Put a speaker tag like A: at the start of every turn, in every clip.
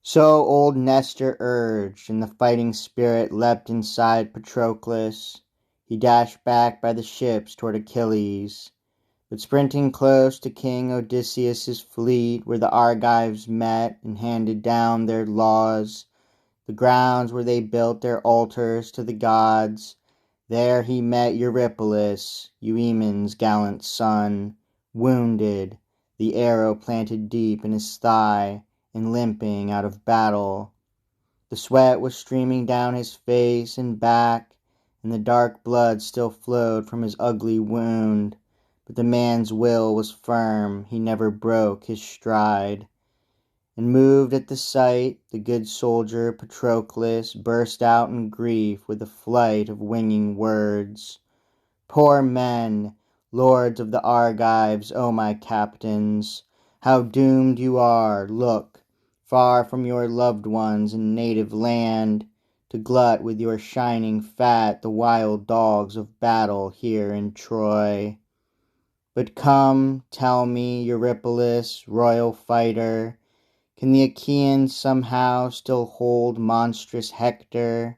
A: So old Nestor urged, and the fighting spirit leapt inside Patroclus. He dashed back by the ships toward Achilles, but sprinting close to King Odysseus' fleet, where the Argives met and handed down their laws, the grounds where they built their altars to the gods, there he met Eurypylus, Euaemon's gallant son, wounded, the arrow planted deep in his thigh, and limping out of battle. The sweat was streaming down his face and back, and the dark blood still flowed from his ugly wound, but the man's will was firm, he never broke his stride. And moved at the sight, the good soldier Patroclus burst out in grief with a flight of winging words. Poor men, lords of the Argives, O my captains, how doomed you are, look, far from your loved ones and native land, to glut with your shining fat the wild dogs of battle here in Troy. But come, tell me, Eurypylus, royal fighter, can the Achaeans somehow still hold monstrous Hector?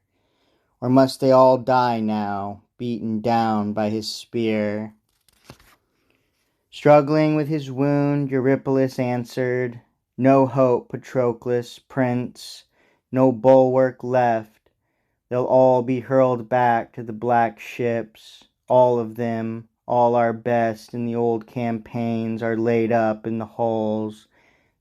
A: Or must they all die now, beaten down by his spear? Struggling with his wound, Eurypylus answered, No hope, Patroclus, prince, no bulwark left. They'll all be hurled back to the black ships, all of them, all our best in the old campaigns are laid up in the hulls.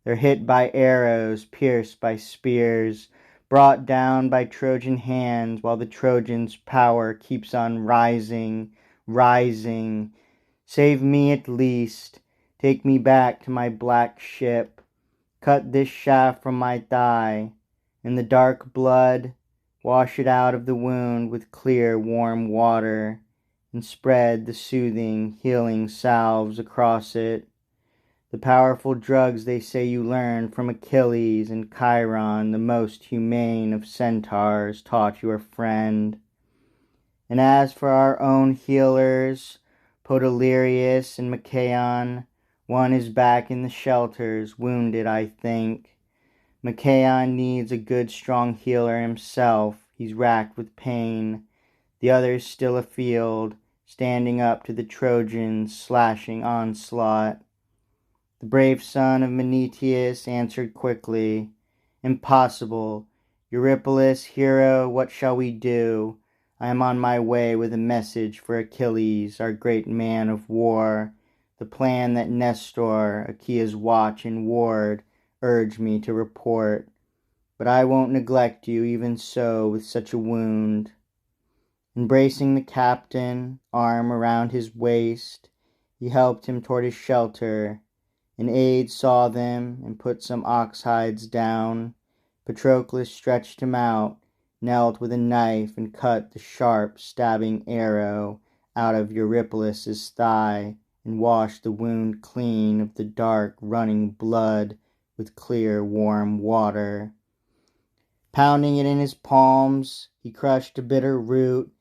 A: They're hit by arrows, pierced by spears, brought down by Trojan hands, while the Trojans' power keeps on rising, rising. Save me at least. Take me back to my black ship. Cut this shaft from my thigh, and the dark blood, wash it out of the wound with clear, warm water, and spread the soothing, healing salves across it. The powerful drugs they say you learned from Achilles and Chiron, the most humane of centaurs, taught your friend. And as for our own healers, Podalirius and Machaon, one is back in the shelters, wounded, I think. Machaon needs a good strong healer himself, he's racked with pain. The other's still afield, standing up to the Trojans' slashing onslaught. The brave son of Menetius answered quickly, Impossible. Eurypylus, hero, what shall we do? I am on my way with a message for Achilles, our great man of war. The plan that Nestor, Achaea's watch and ward, urged me to report. But I won't neglect you even so with such a wound. Embracing the captain, arm around his waist, he helped him toward his shelter. An aide saw them and put some ox hides down. Patroclus stretched him out, knelt with a knife and cut the sharp, stabbing arrow out of Eurypylus' thigh and washed the wound clean of the dark, running blood with clear, warm water. Pounding it in his palms, he crushed a bitter root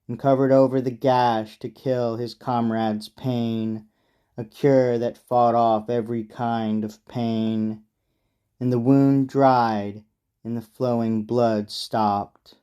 A: and covered over the gash to kill his comrade's pain. A cure that fought off every kind of pain. And the wound dried, and the flowing blood stopped.